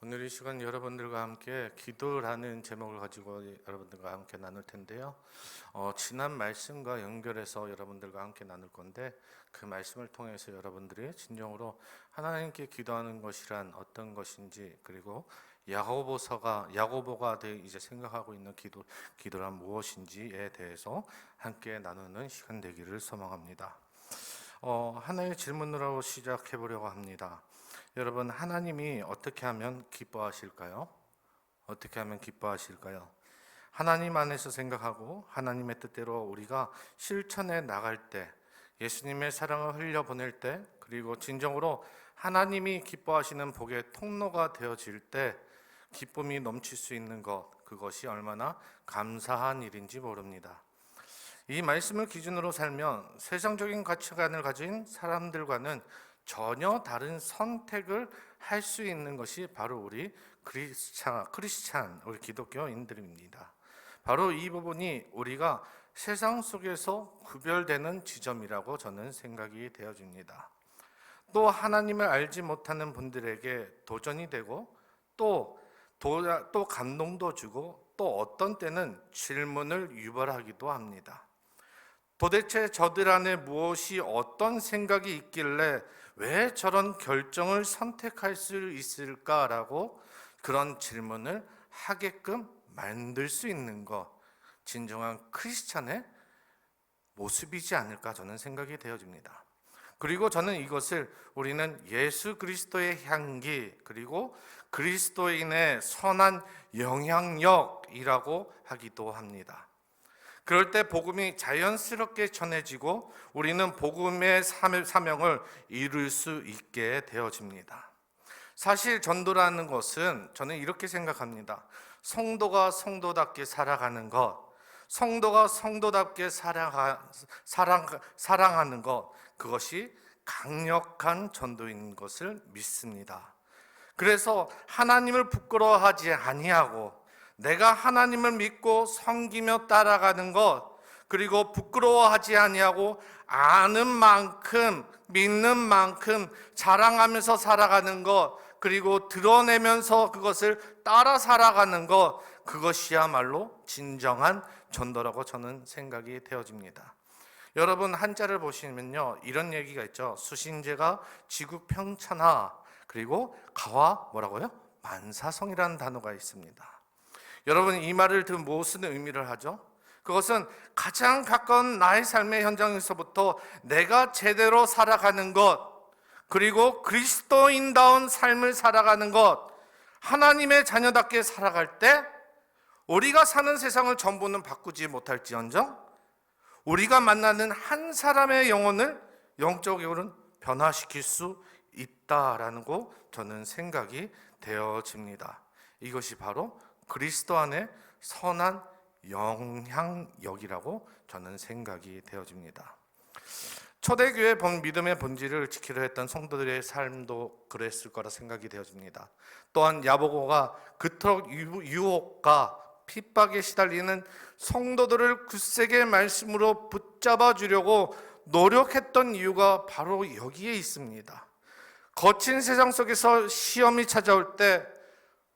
오늘 이 시간 여러분들과 함께 기도라는 제목을 가지고 여러분들과 함께 나눌 텐데요. 지난 말씀과 연결해서 여러분들과 함께 나눌 건데, 그 말씀을 통해서 여러분들이 진정으로 하나님께 기도하는 것이란 어떤 것인지, 그리고 야고보가 이제 생각하고 있는 기도란 무엇인지에 대해서 함께 나누는 시간 되기를 소망합니다. 하나의 질문으로 시작해 보려고 합니다. 여러분, 하나님이 어떻게 하면 기뻐하실까요? 어떻게 하면 기뻐하실까요? 하나님 안에서 생각하고 하나님의 뜻대로 우리가 실천해 나갈 때, 예수님의 사랑을 흘려보낼 때, 그리고 진정으로 하나님이 기뻐하시는 복의 통로가 되어질 때 기쁨이 넘칠 수 있는 것, 그것이 얼마나 감사한 일인지 모릅니다. 이 말씀을 기준으로 살면 세상적인 가치관을 가진 사람들과는 전혀 다른 선택을 할 수 있는 것이 바로 우리 우리 기독교인들입니다. 바로 이 부분이 우리가 세상 속에서 구별되는 지점이라고 저는 생각이 되어집니다. 또 하나님을 알지 못하는 분들에게 도전이 되고, 또 감동도 주고, 또 어떤 때는 질문을 유발하기도 합니다. 도대체 저들 안에 무엇이, 어떤 생각이 있길래 왜 저런 결정을 선택할 수 있을까라고 그런 질문을 하게끔 만들 수 있는 것, 진정한 크리스찬의 모습이지 않을까 저는 생각이 되어집니다. 그리고 저는 이것을 우리는 예수 그리스도의 향기, 그리고 그리스도인의 선한 영향력이라고 하기도 합니다. 그럴 때 복음이 자연스럽게 전해지고 우리는 복음의 사명을 이룰 수 있게 되어집니다. 사실 전도라는 것은 저는 이렇게 생각합니다. 성도가 성도답게 살아가는 것, 성도가 성도답게 사랑하는 것, 그것이 강력한 전도인 것을 믿습니다. 그래서 하나님을 부끄러워하지 아니하고, 내가 하나님을 믿고 섬기며 따라가는 것, 그리고 부끄러워하지 아니하고 아는 만큼, 믿는 만큼 자랑하면서 살아가는 것, 그리고 드러내면서 그것을 따라 살아가는 것, 그것이야말로 진정한 전도라고 저는 생각이 되어집니다. 여러분, 한자를 보시면요, 이런 얘기가 있죠. 수신제가 지국평천하, 그리고 가와 뭐라고요? 만사성이라는 단어가 있습니다. 여러분, 이 말을 들으면 무슨 의미를 하죠? 그것은 가장 가까운 나의 삶의 현장에서부터 내가 제대로 살아가는 것, 그리고 그리스도인다운 삶을 살아가는 것, 하나님의 자녀답게 살아갈 때 우리가 사는 세상을 전부는 바꾸지 못할지언정 우리가 만나는 한 사람의 영혼을 영적으로는 변화시킬 수 있다라는 거 저는 생각이 되어집니다. 이것이 바로 그리스도 안에 선한 영향력이라고 저는 생각이 되어집니다. 초대교회 믿음의 본질을 지키려 했던 성도들의 삶도 그랬을 거라 생각이 되어집니다. 또한 야고보가 그토록 유혹과 핍박에 시달리는 성도들을 굳세게 말씀으로 붙잡아 주려고 노력했던 이유가 바로 여기에 있습니다. 거친 세상 속에서 시험이 찾아올 때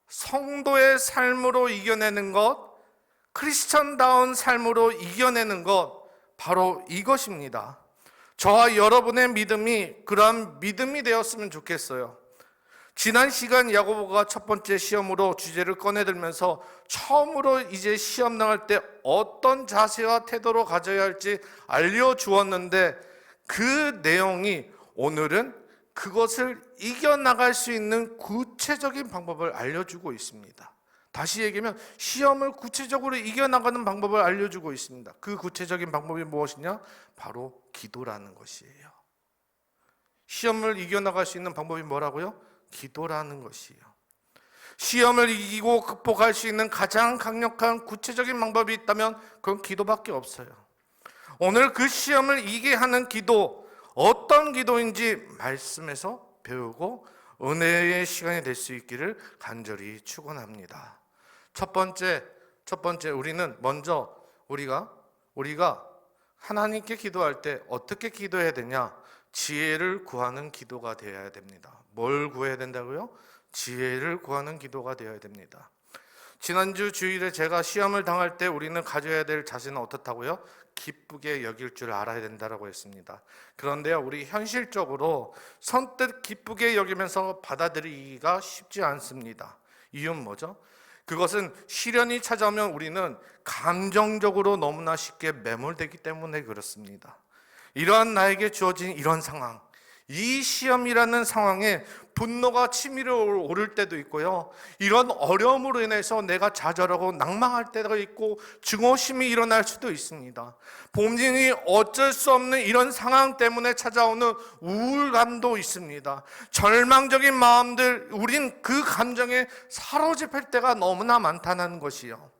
성도의 삶으로 이겨내는 것, 크리스천다운 삶으로 이겨내는 것, 바로 이것입니다. 저와 여러분의 믿음이 그러한 믿음이 되었으면 좋겠어요. 지난 시간 야고보가 첫 번째 시험으로 주제를 꺼내들면서 처음으로 이제 시험 나갈 때 어떤 자세와 태도로 가져야 할지 알려주었는데, 그 내용이 오늘은 그것을 이겨나갈 수 있는 구체적인 방법을 알려주고 있습니다. 다시 얘기하면 시험을 구체적으로 이겨나가는 방법을 알려주고 있습니다. 그 구체적인 방법이 무엇이냐? 바로 기도라는 것이에요. 시험을 이겨나갈 수 있는 방법이 뭐라고요? 기도라는 것이에요. 시험을 이기고 극복할 수 있는 가장 강력한 구체적인 방법이 있다면 그건 기도밖에 없어요. 오늘 그 시험을 이기게 하는 기도, 어떤 기도인지 말씀에서 배우고 은혜의 시간이 될 수 있기를 간절히 축원합니다. 첫 번째 우리는 먼저 우리가 하나님께 기도할 때 어떻게 기도해야 되냐? 지혜를 구하는 기도가 되어야 됩니다. 뭘 구해야 된다고요? 지혜를 구하는 기도가 되어야 됩니다. 지난주 주일에 제가 시험을 당할 때 우리는 가져야 될 자세는 어떻다고요? 기쁘게 여길 줄 알아야 된다고 했습니다. 그런데요, 우리 현실적으로 선뜻 기쁘게 여기면서 받아들이기가 쉽지 않습니다. 이유는 뭐죠? 그것은 시련이 찾아오면 우리는 감정적으로 너무나 쉽게 매몰되기 때문에 그렇습니다. 이러한 나에게 주어진 이런 상황, 이 시험이라는 상황에 분노가 치밀어 오를 때도 있고요, 이런 어려움으로 인해서 내가 좌절하고 낭망할 때가 있고 증오심이 일어날 수도 있습니다. 본인이 어쩔 수 없는 이런 상황 때문에 찾아오는 우울감도 있습니다. 절망적인 마음들, 우린 그 감정에 사로잡힐 때가 너무나 많다는 것이요,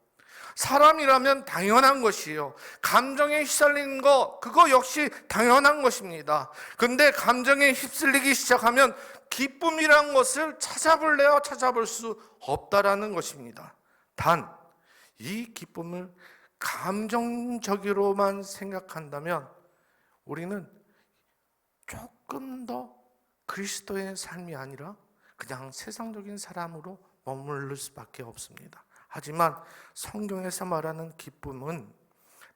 사람이라면 당연한 것이요, 감정에 휩쓸리는 거, 그거 역시 당연한 것입니다. 근데 감정에 휩쓸리기 시작하면 기쁨이란 것을 찾아볼래야 찾아볼 수 없다라는 것입니다. 단, 이 기쁨을 감정적으로만 생각한다면 우리는 조금 더 그리스도의 삶이 아니라 그냥 세상적인 사람으로 머무를 수밖에 없습니다. 하지만 성경에서 말하는 기쁨은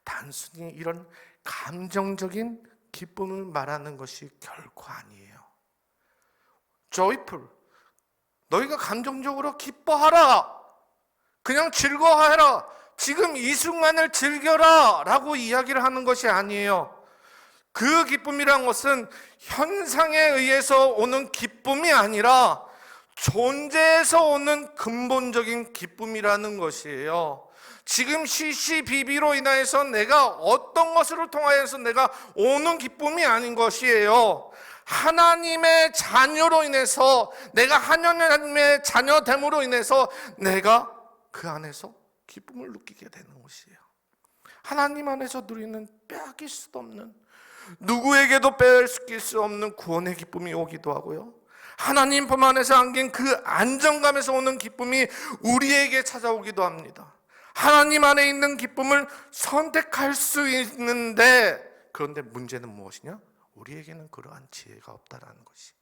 단순히 이런 감정적인 기쁨을 말하는 것이 결코 아니에요. joyful, 너희가 감정적으로 기뻐하라, 그냥 즐거워해라, 지금 이 순간을 즐겨라 라고 이야기를 하는 것이 아니에요. 그 기쁨이란 것은 현상에 의해서 오는 기쁨이 아니라 존재에서 오는 근본적인 기쁨이라는 것이에요. 지금 시시비비로 인하여서 내가 어떤 것으로 통하여서 내가 오는 기쁨이 아닌 것이에요. 하나님의 자녀로 인해서, 내가 하나님의 자녀됨으로 인해서 내가 그 안에서 기쁨을 느끼게 되는 것이에요. 하나님 안에서 누리는 빼앗길 수도 없는, 누구에게도 빼앗길 수 없는 구원의 기쁨이 오기도 하고요, 하나님 품 안에서 안긴 그 안정감에서 오는 기쁨이 우리에게 찾아오기도 합니다. 하나님 안에 있는 기쁨을 선택할 수 있는데, 그런데 문제는 무엇이냐? 우리에게는 그러한 지혜가 없다라는 것이.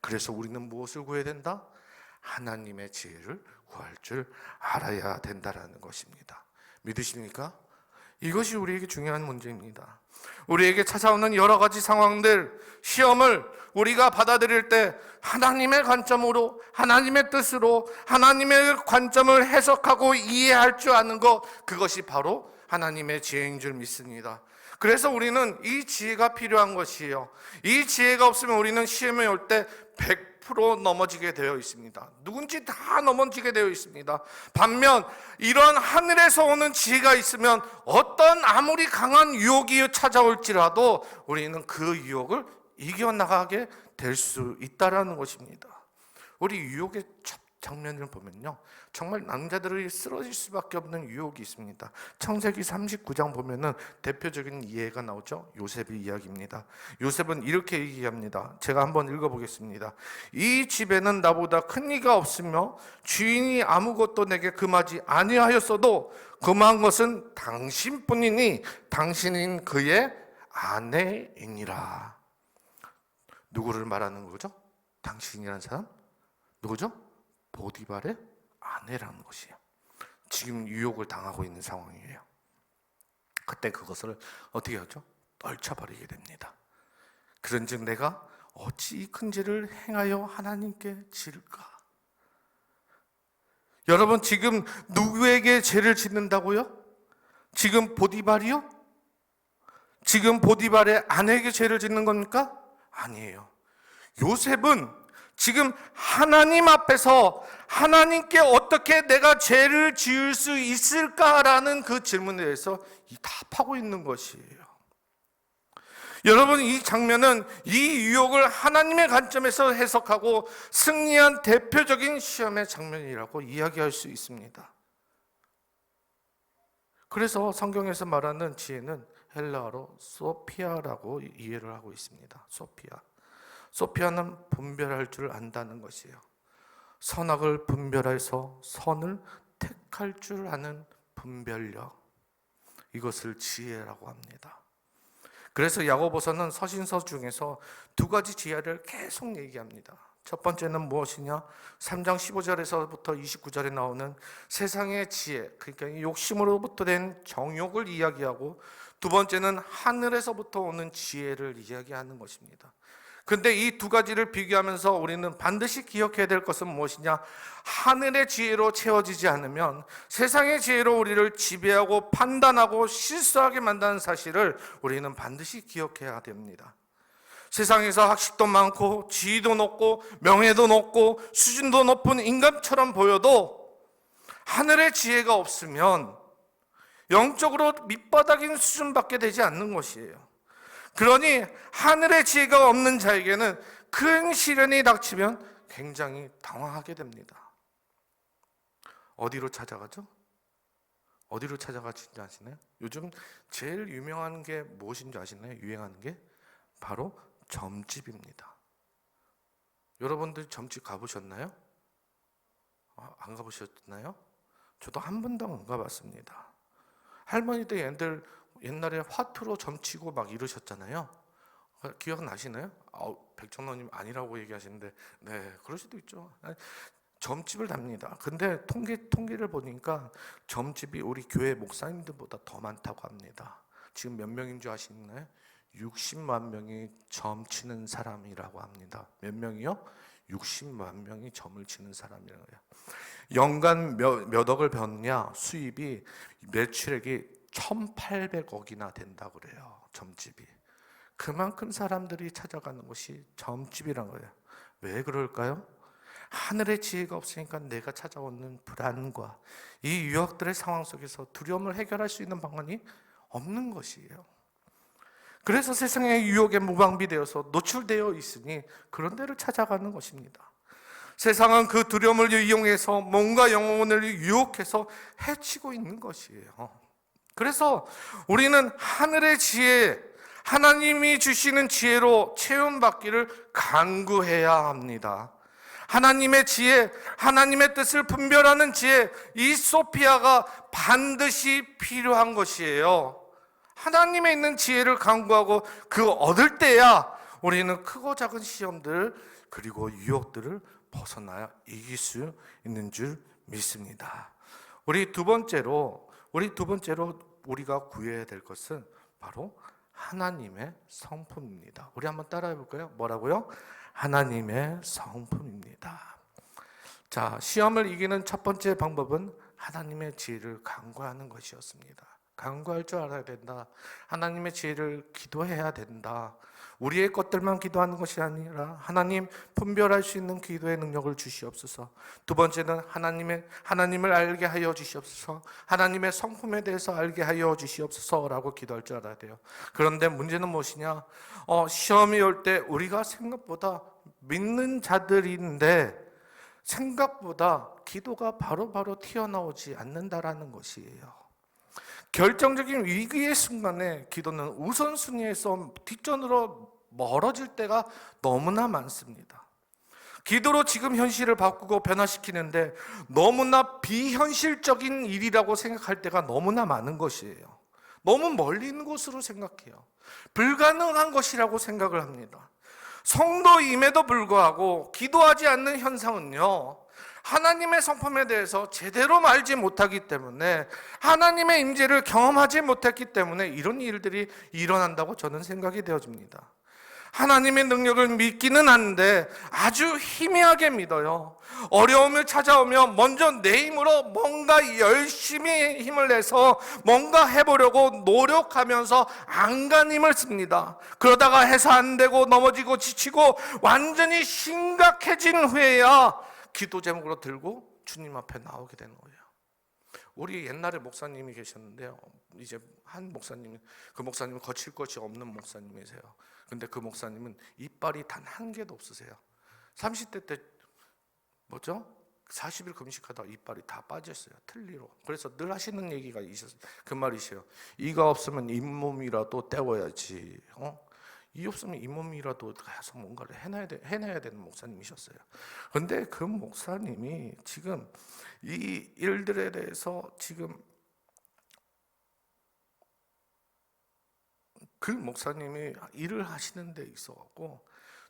그래서 우리는 무엇을 구해야 된다? 하나님의 지혜를 구할 줄 알아야 된다라는 것입니다. 믿으십니까? 이것이 우리에게 중요한 문제입니다. 우리에게 찾아오는 여러 가지 상황들, 시험을 우리가 받아들일 때 하나님의 관점으로, 하나님의 뜻으로, 하나님의 관점을 해석하고 이해할 줄 아는 것, 그것이 바로 하나님의 지혜인 줄 믿습니다. 그래서 우리는 이 지혜가 필요한 것이에요. 이 지혜가 없으면 우리는 시험에 올 때 100% 넘어지게 되어 있습니다. 누군지 다 넘어지게 되어 있습니다. 반면 이런 하늘에서 오는 지혜가 있으면 어떤 아무리 강한 유혹이 찾아올지라도 우리는 그 유혹을 이겨나가게 될 수 있다는 것입니다. 우리 유혹의 첫 장면을 보면요, 정말 남자들이 쓰러질 수밖에 없는 유혹이 있습니다. 창세기 39장 보면은 대표적인 이해가 나오죠. 요셉의 이야기입니다. 요셉은 이렇게 얘기합니다. 제가 한번 읽어보겠습니다. 이 집에는 나보다 큰 이가 없으며 주인이 아무것도 내게 금하지 아니하였어도 금한 것은 당신뿐이니 당신인 그의 아내이니라. 누구를 말하는 거죠? 당신이라는 사람? 누구죠? 보디발의 아내라는 것이에요. 지금 유혹을 당하고 있는 상황이에요. 그때 그것을 어떻게 하죠? 떨쳐버리게 됩니다. 그런즉 내가 어찌 이 큰 죄를 행하여 하나님께 지을까? 여러분, 지금 누구에게 죄를 짓는다고요? 지금 보디발이요? 지금 보디발의 아내에게 죄를 짓는 겁니까? 아니에요. 요셉은 지금 하나님 앞에서 하나님께 어떻게 내가 죄를 지을 수 있을까라는 그 질문에 대해서 답하고 있는 것이에요. 여러분, 이 장면은 이 유혹을 하나님의 관점에서 해석하고 승리한 대표적인 시험의 장면이라고 이야기할 수 있습니다. 그래서 성경에서 말하는 지혜는 헬라어로 소피아라고 이해를 하고 있습니다. 소피아는 분별할 줄 안다는 것이에요. 선악을 분별해서 선을 택할 줄 아는 분별력, 이것을 지혜라고 합니다. 그래서 야고보서는 서신서 중에서 두 가지 지혜를 계속 얘기합니다. 첫 번째는 무엇이냐? 3장 15절에서부터 29절에 나오는 세상의 지혜, 그러니까 욕심으로부터 된 정욕을 이야기하고, 두 번째는 하늘에서부터 오는 지혜를 이야기하는 것입니다. 근데 이 두 가지를 비교하면서 우리는 반드시 기억해야 될 것은 무엇이냐? 하늘의 지혜로 채워지지 않으면 세상의 지혜로 우리를 지배하고 판단하고 실수하게 만드는 사실을 우리는 반드시 기억해야 됩니다. 세상에서 학식도 많고 지위도 높고 명예도 높고 수준도 높은 인간처럼 보여도 하늘의 지혜가 없으면 영적으로 밑바닥인 수준밖에 되지 않는 것이에요. 그러니 하늘의 지혜가 없는 자에게는 큰 시련이 닥치면 굉장히 당황하게 됩니다. 어디로 찾아가죠? 어디로 찾아가신지 아시나요? 요즘 제일 유명한 게 무엇인 줄 아시나요? 유행하는 게 바로 점집입니다. 여러분들 점집 가보셨나요? 안 가보셨나요? 저도 한 번도 안 가봤습니다. 할머니들 옛날에 화투로 점치고 막 이러셨잖아요. 기억나시나요? 백천호님 아니라고 얘기하시는데, 네, 그럴 수도 있죠. 점집을 답니다. 근데 통계를 보니까 점집이 우리 교회 목사님들보다 더 많다고 합니다. 지금 몇 명인 줄 아시나요? 60만 명이 점 치는 사람이라고 합니다. 몇 명이요? 60만 명이 점을 치는 사람이라고 해요. 연간 몇 억을 버느냐? 수입이 매출액이 1,800억이나 된다고 그래요. 점집이. 그만큼 사람들이 찾아가는 곳이 점집이란 거예요. 왜 그럴까요? 하늘의 지혜가 없으니까 내가 찾아오는 불안과 이 유혹들의 상황 속에서 두려움을 해결할 수 있는 방안이 없는 것이에요. 그래서 세상의 유혹에 무방비되어서 노출되어 있으니 그런 데를 찾아가는 것입니다. 세상은 그 두려움을 이용해서 뭔가 영혼을 유혹해서 해치고 있는 것이에요. 그래서 우리는 하늘의 지혜, 하나님이 주시는 지혜로 체험받기를 간구해야 합니다. 하나님의 지혜, 하나님의 뜻을 분별하는 지혜, 이 소피아가 반드시 필요한 것이에요. 하나님에 있는 지혜를 간구하고 그 얻을 때야 우리는 크고 작은 시험들 그리고 유혹들을 벗어나야 이길 수 있는 줄 믿습니다. 우리 두 번째로 우리가 구해야 될 것은 바로 하나님의 성품입니다. 우리 한번 따라해 볼까요? 뭐라고요? 하나님의 성품입니다. 자, 시험을 이기는 첫 번째 방법은 하나님의 지혜를 간구하는 것이었습니다. 간구할 줄 알아야 된다. 하나님의 지혜를 기도해야 된다. 우리의 것들만 기도하는 것이 아니라 하나님 분별할 수 있는 기도의 능력을 주시옵소서. 두 번째는 하나님을 알게 하여 주시옵소서. 하나님의 성품에 대해서 알게 하여 주시옵소서라고 기도할 줄 알아야 돼요. 그런데 문제는 무엇이냐? 시험이 올 때 우리가 생각보다 믿는 자들인데 생각보다 기도가 바로바로 튀어나오지 않는다라는 것이에요. 결정적인 위기의 순간에 기도는 우선순위에서 뒷전으로 멀어질 때가 너무나 많습니다. 기도로 지금 현실을 바꾸고 변화시키는데 너무나 비현실적인 일이라고 생각할 때가 너무나 많은 것이에요. 너무 멀리 있는 곳으로 생각해요. 불가능한 것이라고 생각을 합니다. 성도임에도 불구하고 기도하지 않는 현상은요, 하나님의 성품에 대해서 제대로 알지 못하기 때문에, 하나님의 임재를 경험하지 못했기 때문에 이런 일들이 일어난다고 저는 생각이 되어집니다. 하나님의 능력을 믿기는 하는데 아주 희미하게 믿어요. 어려움을 찾아오면 먼저 내 힘으로 뭔가 열심히 힘을 내서 뭔가 해보려고 노력하면서 안간힘을 씁니다. 그러다가 해서 안 되고 넘어지고 지치고 완전히 심각해진 후에야 기도 제목으로 들고 주님 앞에 나오게 되는 거예요. 우리 옛날에 목사님이 계셨는데요, 이제 한 목사님이, 그 목사님은 거칠 것이 없는 목사님이세요. 근데 그 목사님은 이빨이 단 한 개도 없으세요. 30대 때 40일 금식하다가 이빨이 다 빠졌어요. 틀니로. 그래서 늘 하시는 얘기가 있었어요. 그 말이세요. 이가 없으면 잇몸이라도 떼워야지. 이 없으면 잇몸이라도 해서 뭔가를 해내야 되는 목사님이셨어요. 그런데 그 목사님이 지금 이 일들에 대해서 지금 그 목사님이 일을 하시는 데 있어갖고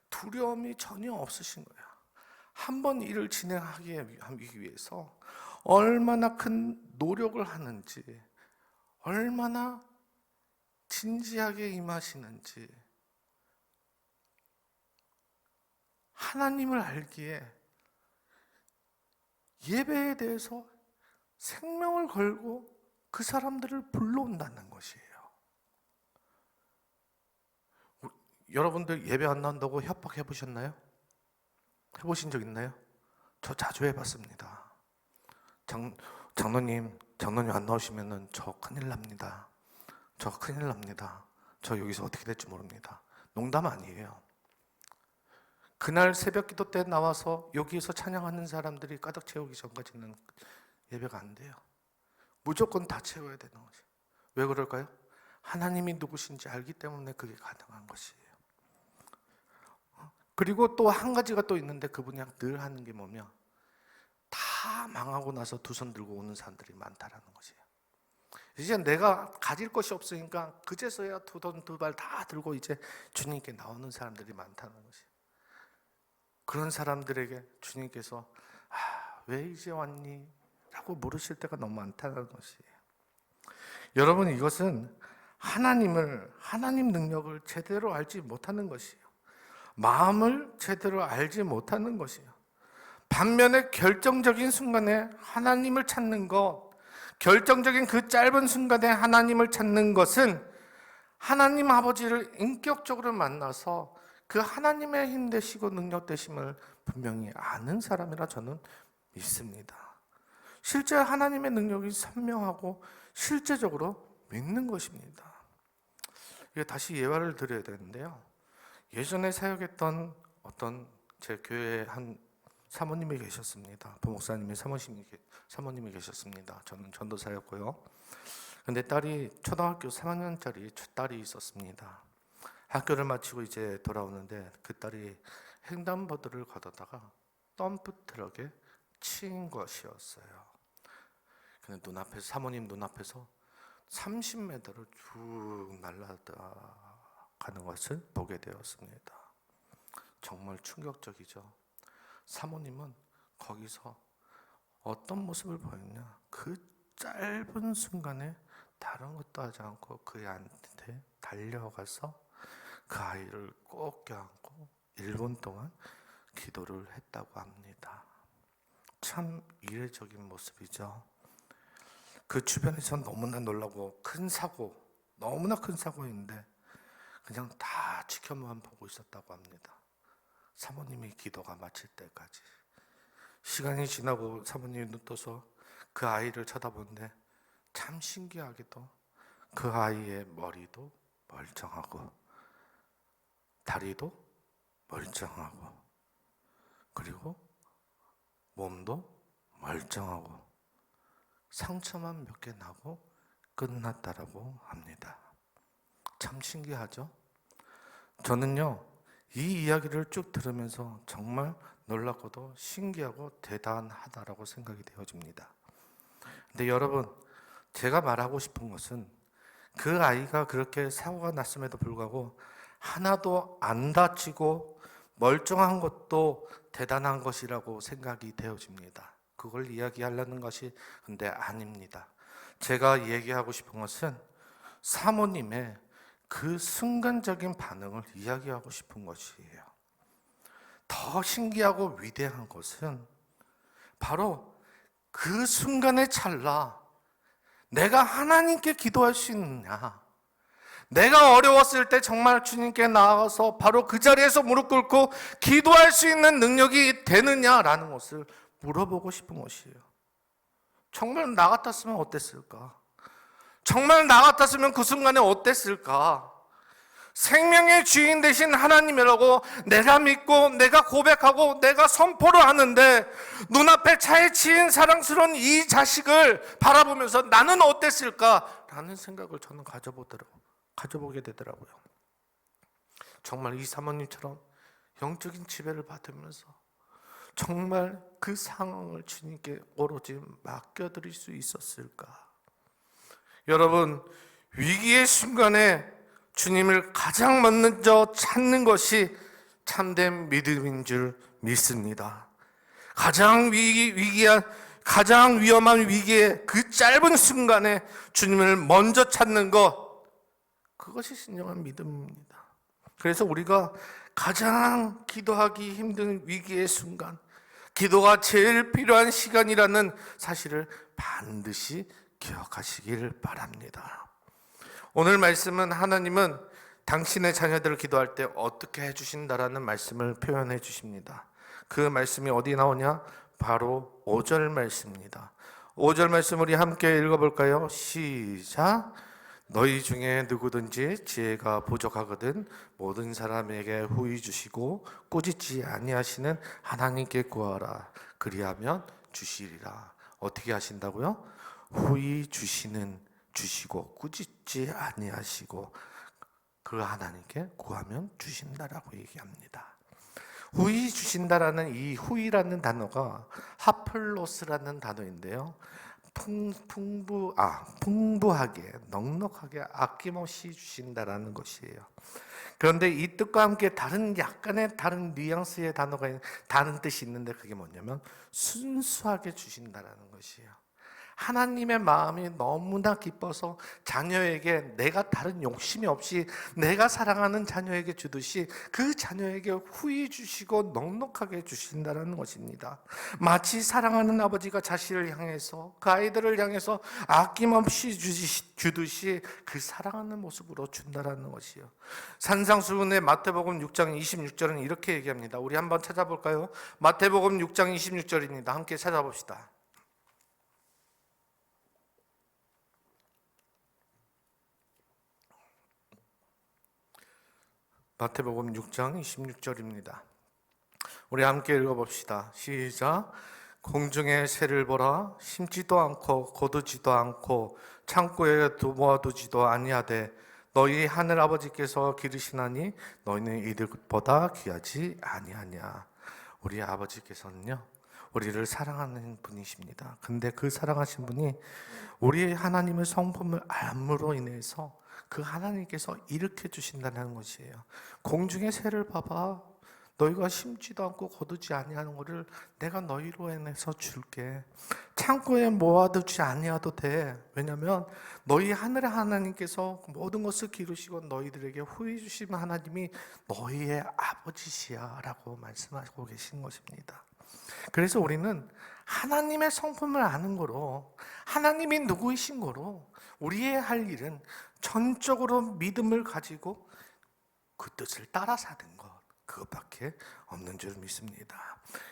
두려움이 전혀 없으신 거야. 한 번 일을 진행하기 위해서 얼마나 큰 노력을 하는지, 얼마나 진지하게 임하시는지 하나님을 알기에 예배에 대해서 생명을 걸고 그 사람들을 불러온다는 것이에요. 여러분들 예배 안 나온다고 협박해 보셨나요? 해보신 적 있나요? 저 자주 해봤습니다. 장로님 안 나오시면은 저 큰일 납니다. 저 여기서 어떻게 될지 모릅니다. 농담 아니에요. 그날 새벽 기도 때 나와서 여기에서 찬양하는 사람들이 가득 채우기 전까지는 예배가 안 돼요. 무조건 다 채워야 되는 거죠. 왜 그럴까요? 하나님이 누구신지 알기 때문에 그게 가능한 것이에요. 그리고 또 한 가지가 또 있는데, 그분이 늘 하는 게 뭐냐, 다 망하고 나서 두 손 들고 오는 사람들이 많다라는 것이에요. 이제 내가 가질 것이 없으니까 그제서야 두 손 두 발 다 들고 이제 주님께 나오는 사람들이 많다는 것이에요. 그런 사람들에게 주님께서 왜 이제 왔니? 라고 물으실 때가 너무 많다는 것이에요. 여러분, 이것은 하나님 능력을 제대로 알지 못하는 것이에요. 마음을 제대로 알지 못하는 것이에요. 반면에 결정적인 순간에 하나님을 찾는 것, 결정적인 그 짧은 순간에 하나님을 찾는 것은 하나님 아버지를 인격적으로 만나서 그 하나님의 힘 되시고 능력 되심을 분명히 아는 사람이라 저는 믿습니다. 실제 하나님의 능력이 선명하고 실제적으로 믿는 것입니다. 다시 예화를 드려야 되는데요. 예전에 사역했던 어떤 제 교회에 한 사모님이 계셨습니다. 부목사님의 사모님이 계셨습니다. 저는 전도사였고요. 근데 딸이 초등학교 3학년짜리 딸이 있었습니다. 학교를 마치고 이제 돌아오는데 그 딸이 횡단보도를 걷다가 덤프트럭에 치인 것이었어요. 근데 사모님 눈앞에서 30m를 쭉 날아가는 것을 보게 되었습니다. 정말 충격적이죠. 사모님은 거기서 어떤 모습을 보였냐, 그 짧은 순간에 다른 것도 하지 않고 그 애한테 달려가서 그 아이를 꼭 껴안고 1분 동안 기도를 했다고 합니다. 참 이례적인 모습이죠. 그 주변에서 너무나 놀라고 너무나 큰 사고인데 그냥 다 지켜만 보고 있었다고 합니다. 사모님이 기도가 마칠 때까지. 시간이 지나고 사모님이 눈 떠서 그 아이를 쳐다보는데 참 신기하게도 그 아이의 머리도 멀쩡하고 다리도 멀쩡하고 그리고 몸도 멀쩡하고 상처만 몇 개 나고 끝났다라고 합니다. 참 신기하죠? 저는요, 이 이야기를 쭉 들으면서 정말 놀랍고도 신기하고 대단하다라고 생각이 되어집니다. 근데 여러분, 제가 말하고 싶은 것은 그 아이가 그렇게 사고가 났음에도 불구하고 하나도 안 다치고 멀쩡한 것도 대단한 것이라고 생각이 되어집니다. 그걸 이야기하려는 것이 근데 아닙니다. 제가 얘기하고 싶은 것은 사모님의 그 순간적인 반응을 이야기하고 싶은 것이에요. 더 신기하고 위대한 것은 바로 그 순간의 찰나, 내가 하나님께 기도할 수 있느냐, 내가 어려웠을 때 정말 주님께 나아가서 바로 그 자리에서 무릎 꿇고 기도할 수 있는 능력이 되느냐라는 것을 물어보고 싶은 것이에요. 정말 나 같았으면 어땠을까? 정말 나 같았으면 그 순간에 어땠을까? 생명의 주인 되신 하나님이라고 내가 믿고 내가 고백하고 내가 선포를 하는데 눈앞에 차에 치인 사랑스러운 이 자식을 바라보면서 나는 어땠을까? 라는 생각을 저는 가져보게 되더라고요. 정말 이 사모님처럼 영적인 지배를 받으면서 정말 그 상황을 주님께 오로지 맡겨드릴 수 있었을까? 여러분, 위기의 순간에 주님을 가장 먼저 찾는 것이 참된 믿음인 줄 믿습니다. 가장 가장 위험한 위기의 그 짧은 순간에 주님을 먼저 찾는 것, 그것이 진정한 믿음입니다. 그래서 우리가 가장 기도하기 힘든 위기의 순간, 기도가 제일 필요한 시간이라는 사실을 반드시 기억하시길 바랍니다. 오늘 말씀은 하나님은 당신의 자녀들을 기도할 때 어떻게 해주신다라는 말씀을 표현해 주십니다. 그 말씀이 어디 나오냐? 바로 5절 말씀입니다. 5절 말씀 우리 함께 읽어볼까요? 시작. 너희 중에 누구든지 지혜가 부족하거든 모든 사람에게 후히 주시고 꾸짖지 아니하시는 하나님께 구하라. 그리하면 주시리라. 어떻게 하신다고요? 후히 주시고 꾸짖지 아니하시고 그 하나님께 구하면 주신다라고 얘기합니다. 후히 주신다라는 이 후히라는 단어가 하플로스라는 단어인데요. 풍부하게, 넉넉하게, 아낌없이 주신다라는 것이에요. 그런데 이 뜻과 함께 약간의 다른 뉘앙스의 단어가 다른 뜻이 있는데 그게 뭐냐면 순수하게 주신다라는 것이에요. 하나님의 마음이 너무나 기뻐서 자녀에게 내가 다른 욕심이 없이 내가 사랑하는 자녀에게 주듯이 그 자녀에게 후히 주시고 넉넉하게 주신다는 것입니다. 마치 사랑하는 아버지가 자식을 향해서 그 아이들을 향해서 아낌없이 주듯이 그 사랑하는 모습으로 준다는 것이요. 산상수훈의 마태복음 6장 26절은 이렇게 얘기합니다. 우리 한번 찾아볼까요? 마태복음 6장 26절입니다. 함께 찾아봅시다. 마태복음 6장 26절입니다. 우리 함께 읽어봅시다. 시작. 공중의 새를 보라. 심지도 않고 거두지도 않고 창고에 모아두지도 아니하되 너희 하늘 아버지께서 기르시나니 너희는 이들보다 귀하지 아니하냐. 우리 아버지께서는요, 우리를 사랑하는 분이십니다. 근데 그 사랑하신 분이 우리 하나님의 성품을 알므로 인해서 그 하나님께서 일으켜 주신다는 것이에요. 공중의 새를 봐봐. 너희가 심지도 않고 거두지 아니하는 것을 내가 너희로 인해서 줄게. 창고에 모아두지 아니하도 돼. 왜냐하면 너희 하늘의 하나님께서 모든 것을 기르시고 너희들에게 후히 주신 하나님이 너희의 아버지시야 라고 말씀하고 계신 것입니다. 그래서 우리는 하나님의 성품을 아는 거로, 하나님이 누구이신 거로 우리의 할 일은 전적으로 믿음을 가지고 그 뜻을 따라 사는 것, 그것밖에 없는 줄 믿습니다.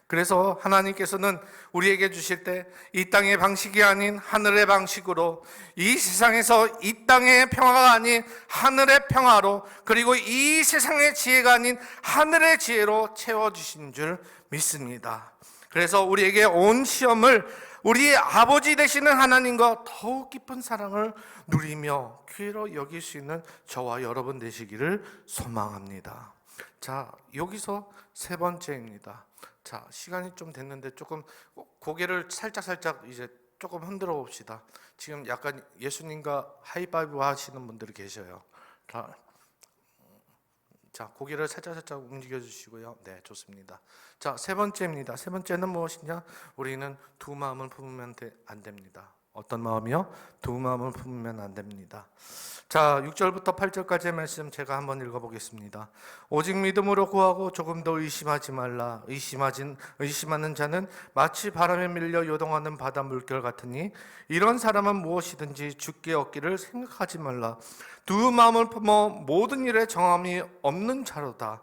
그래서 하나님께서는 우리에게 주실 때 이 땅의 방식이 아닌 하늘의 방식으로, 이 세상에서 이 땅의 평화가 아닌 하늘의 평화로, 그리고 이 세상의 지혜가 아닌 하늘의 지혜로 채워주신 줄 믿습니다. 그래서 우리에게 온 시험을 우리의 아버지 되시는 하나님과 더욱 깊은 사랑을 누리며 기회로 여길 수 있는 저와 여러분 되시기를 소망합니다. 자, 여기서 세 번째입니다. 자, 시간이 좀 됐는데 조금 고개를 살짝 이제 조금 흔들어 봅시다. 지금 약간 예수님과 하이파이브 하시는 분들이 계셔요. 자, 고개를 살짝 움직여 주시고요. 네, 좋습니다. 자, 세 번째입니다. 세 번째는 무엇이냐? 우리는 두 마음을 품으면 안 됩니다. 어떤 마음이요? 두 마음을 품으면 안 됩니다. 자, 6절부터 8절까지의 말씀 제가 한번 읽어보겠습니다. 오직 믿음으로 구하고 조금 더 의심하지 말라. 의심하는 자는 마치 바람에 밀려 요동하는 바다 물결 같으니 이런 사람은 무엇이든지 주께 얻기를 생각하지 말라. 두 마음을 품어 모든 일에 정함이 없는 자로다.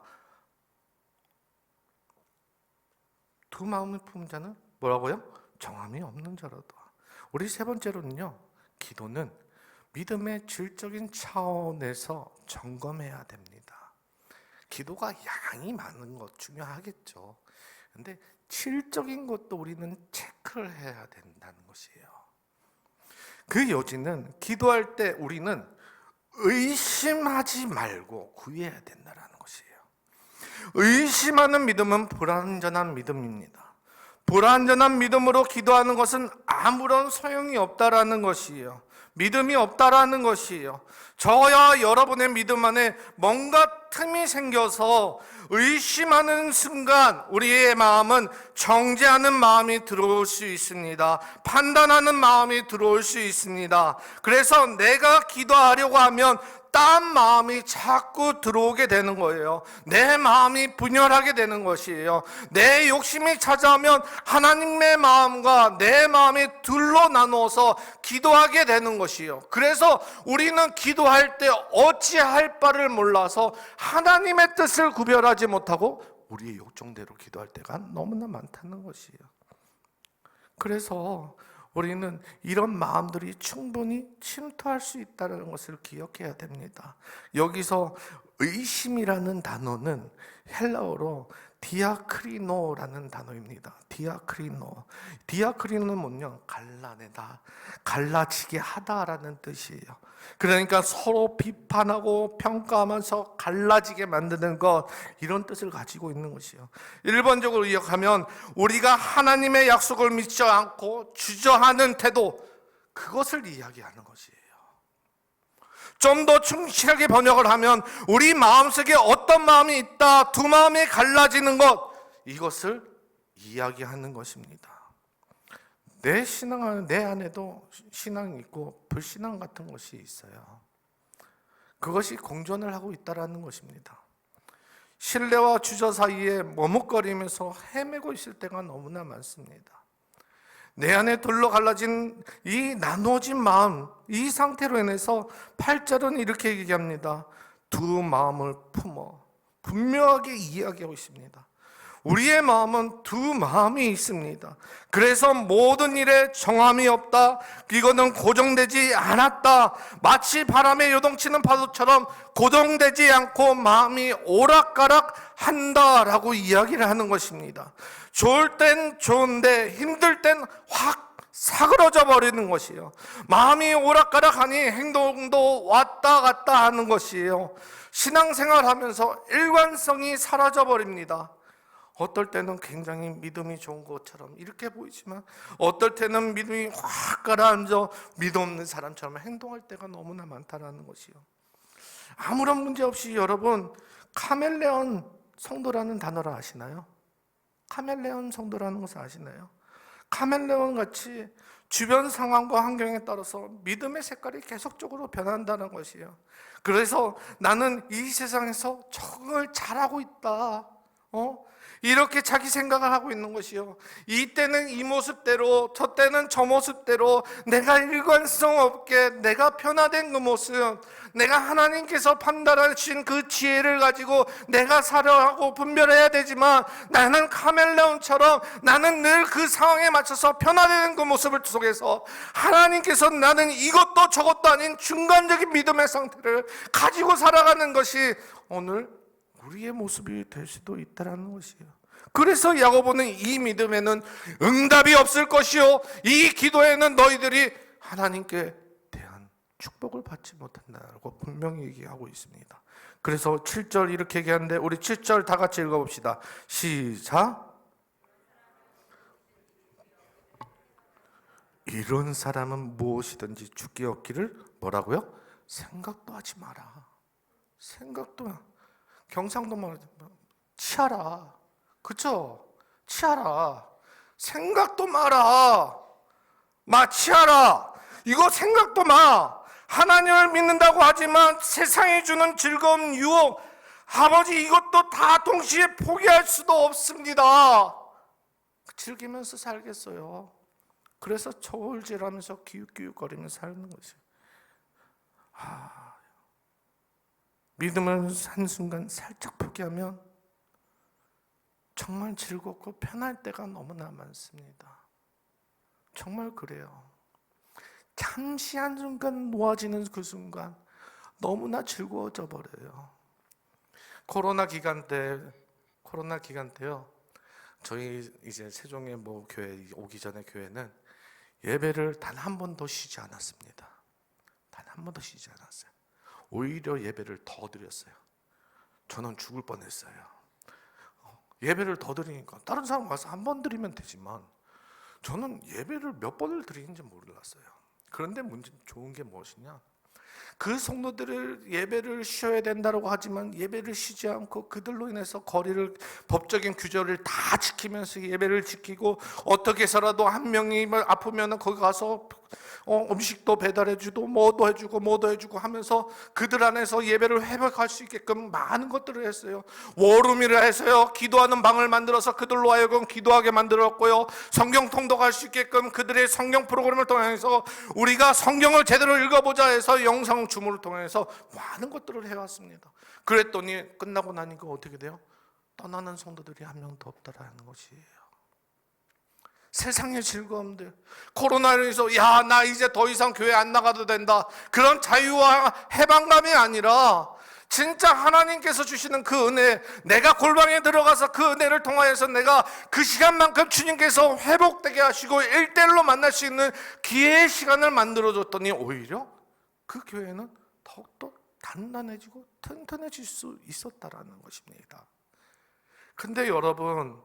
두 마음을 품은 자는 뭐라고요? 정함이 없는 자로다. 우리 세 번째로는요, 기도는 믿음의 질적인 차원에서 점검해야 됩니다. 기도가 양이 많은 것 중요하겠죠. 근데 질적인 것도 우리는 체크를 해야 된다는 것이에요. 그 요지는 기도할 때 우리는 의심하지 말고 구해야 된다는 것이에요. 의심하는 믿음은 불완전한 믿음입니다. 불완전한 믿음으로 기도하는 것은 아무런 소용이 없다라는 것이에요. 믿음이 없다라는 것이에요. 저와 여러분의 믿음 안에 뭔가 틈이 생겨서 의심하는 순간 우리의 마음은 정죄하는 마음이 들어올 수 있습니다. 판단하는 마음이 들어올 수 있습니다. 그래서 내가 기도하려고 하면 딴 마음이 자꾸 들어오게 되는 거예요. 내 마음이 분열하게 되는 것이에요. 내 욕심이 찾아오면 하나님의 마음과 내 마음이 둘로 나누어서 기도하게 되는 것이에요. 그래서 우리는 기도할 때 어찌할 바를 몰라서 하나님의 뜻을 구별하지 못하고 우리의 욕정대로 기도할 때가 너무나 많다는 것이에요. 그래서 우리는 이런 마음들이 충분히 침투할 수 있다는 것을 기억해야 됩니다. 여기서 의심이라는 단어는 헬라어로 디아크리노라는 단어입니다. 디아크리노는 뭐냐? 갈라내다, 갈라지게 하다라는 뜻이에요. 그러니까 서로 비판하고 평가하면서 갈라지게 만드는 것, 이런 뜻을 가지고 있는 것이요. 일반적으로 이야기하면 우리가 하나님의 약속을 믿지 않고 주저하는 태도, 그것을 이야기하는 것이에요. 좀 더 충실하게 번역을 하면 우리 마음속에 어떤 마음이 있다, 두 마음이 갈라지는 것, 이것을 이야기하는 것입니다. 내 안에도 신앙이 있고 불신앙 같은 것이 있어요. 그것이 공존을 하고 있다는 것입니다. 신뢰와 주저 사이에 머뭇거리면서 헤매고 있을 때가 너무나 많습니다. 내 안에 둘로 갈라진 이 나눠진 마음, 이 상태로 인해서 8절은 이렇게 얘기합니다. 두 마음을 품어. 분명하게 이야기하고 있습니다. 우리의 마음은 두 마음이 있습니다. 그래서 모든 일에 정함이 없다. 이거는 고정되지 않았다. 마치 바람에 요동치는 파도처럼 고정되지 않고 마음이 오락가락 한다라고 이야기를 하는 것입니다. 좋을 땐 좋은데 힘들 땐 확 사그러져 버리는 것이에요. 마음이 오락가락하니 행동도 왔다 갔다 하는 것이에요. 신앙생활 하면서 일관성이 사라져 버립니다. 어떨 때는 굉장히 믿음이 좋은 것처럼 이렇게 보이지만 어떨 때는 믿음이 확 가라앉아 믿음 없는 사람처럼 행동할 때가 너무나 많다는 것이요. 아무런 문제 없이 여러분 카멜레온 성도라는 단어를 아시나요? 카멜레온 성도라는 것을 아시나요? 카멜레온 같이 주변 상황과 환경에 따라서 믿음의 색깔이 계속적으로 변한다는 것이에요. 그래서 나는 이 세상에서 적응을 잘하고 있다, 이렇게 자기 생각을 하고 있는 것이요. 이때는 이 모습대로, 저 때는 저 모습대로 내가 일관성 없게 내가 변화된 그 모습, 내가 하나님께서 판단하신 그 지혜를 가지고 내가 살아가고 분별해야 되지만 나는 카멜레온처럼 나는 늘 그 상황에 맞춰서 변화되는 그 모습을 속에서 하나님께서 나는 이것도 저것도 아닌 중간적인 믿음의 상태를 가지고 살아가는 것이 오늘 우리의 모습이 될 수도 있다는 것이에요. 그래서 야고보는 이 믿음에는 응답이 없을 것이요, 이 기도에는 너희들이 하나님께 대한 축복을 받지 못한다고 분명히 얘기하고 있습니다. 그래서 7절 이렇게 얘기하는데 우리 7절 다 같이 읽어봅시다. 시작. 이런 사람은 무엇이든지 주께 얻기를 뭐라고요? 생각도 하지 마라. 생각도, 경상도 말하면 치아라. 그쵸? 치아라. 생각도 마라. 치아라. 이거 생각도 마. 하나님을 믿는다고 하지만 세상이 주는 즐거움, 유혹, 아버지 이것도 다 동시에 포기할 수도 없습니다. 즐기면서 살겠어요. 그래서 저울질하면서 기웃기웃거리면서 사는 것이에요. 믿음을 한순간 살짝 포기하면 정말 즐겁고 편할 때가 너무나 많습니다. 정말 그래요. 잠시 한순간 놓아지는 그 순간 너무나 즐거워져 버려요. 코로나 기간 때요. 저희 이제 세종의 교회 오기 전에 교회는 예배를 단 한 번도 쉬지 않았습니다. 단 한 번도 쉬지 않았어요. 오히려 예배를 더 드렸어요. 저는 죽을 뻔했어요. 예배를 더 드리니까 다른 사람 가서 한 번 드리면 되지만 저는 예배를 몇 번을 드리는지 몰랐어요. 그런데 문제 좋은 게 무엇이냐? 그 성도들을 예배를 쉬어야 된다고 하지만 예배를 쉬지 않고 그들로 인해서 거리를, 법적인 규절을 다 지키면서 예배를 지키고, 어떻게 해서라도 한 명이 아프면 거기 가서 음식도 배달해주고 뭐도 해주고 하면서 그들 안에서 예배를 회복할 수 있게끔 많은 것들을 했어요. 워룸이라 해서요, 기도하는 방을 만들어서 그들로 하여금 기도하게 만들었고요, 성경 통독할 수 있게끔 그들의 성경 프로그램을 통해서 우리가 성경을 제대로 읽어보자 해서 영상 주문을 통해서 많은 것들을 해왔습니다. 그랬더니 끝나고 나니까 어떻게 돼요? 떠나는 성도들이 한 명도 없다라는 것이에요. 세상의 즐거움들, 코로나로 인해서 야, 나 이제 더 이상 교회 안 나가도 된다, 그런 자유와 해방감이 아니라 진짜 하나님께서 주시는 그 은혜, 내가 골방에 들어가서 그 은혜를 통하여서 내가 그 시간만큼 주님께서 회복되게 하시고 1대1로 만날 수 있는 기회의 시간을 만들어줬더니 오히려 그 교회는 더욱더 단단해지고 튼튼해질 수 있었다라는 것입니다. 근데 여러분,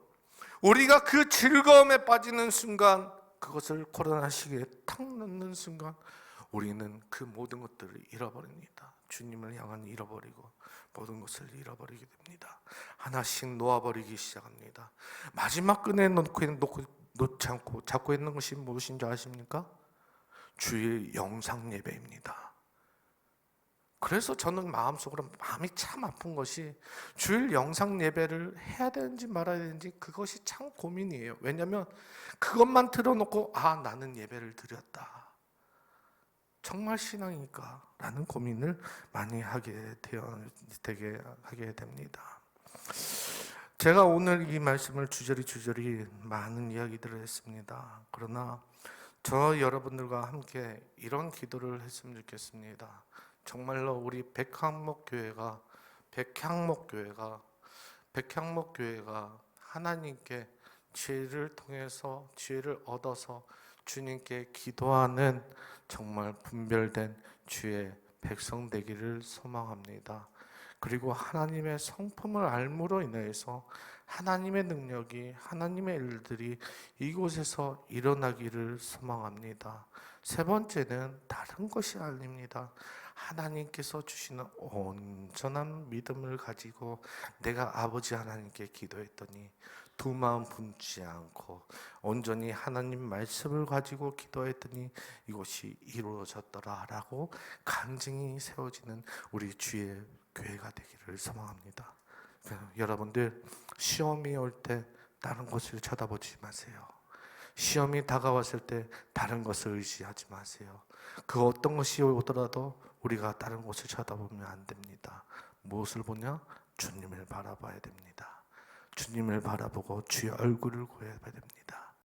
우리가 그 즐거움에 빠지는 순간, 그것을 코로나 시기에 탁 넣는 순간 우리는 그 모든 것들을 잃어버립니다. 주님을 향한 잃어버리고 모든 것을 잃어버리게 됩니다. 하나씩 놓아버리기 시작합니다. 마지막 끈에 놓지 않고 잡고 있는 것이 무엇인 줄 아십니까? 주일 영상 예배입니다. 그래서 저는 마음속으로 마음이 참 아픈 것이, 주일 영상 예배를 해야 되는지 말아야 되는지 그것이 참 고민이에요. 왜냐하면 그것만 틀어놓고 나는 예배를 드렸다, 정말 신앙이니까? 라는 고민을 많이 하게 됩니다. 제가 오늘 이 말씀을 주저리 많은 이야기들을 했습니다. 그러나 저 여러분들과 함께 이런 기도를 했으면 좋겠습니다. 정말로 우리 백향목교회가 하나님께 지혜를 통해서, 지혜를 얻어서 주님께 기도하는 정말 분별된 주의 백성 되기를 소망합니다. 그리고 하나님의 성품을 알므로 인해서 하나님의 능력이, 하나님의 일들이 이곳에서 일어나기를 소망합니다. 세 번째는 다른 것이 아닙니다. 하나님께서 주시는 온전한 믿음을 가지고 내가 아버지 하나님께 기도했더니 두 마음 분지 않고 온전히 하나님 말씀을 가지고 기도했더니 이것이 이루어졌더라라고 간증이 세워지는 우리 주의 교회가 되기를 소망합니다. 여러분들, 시험이 올 때 다른 것을 쳐다보지 마세요. 시험이 다가왔을 때 다른 것을 의지하지 마세요. 그 어떤 것이 오더라도 우리가 다른 것을 쳐다보면 안 됩니다. 무엇을 보냐? 주님을 바라봐야 됩니다. 주님을 바라보고 주의 얼굴을 구해야 됩니다.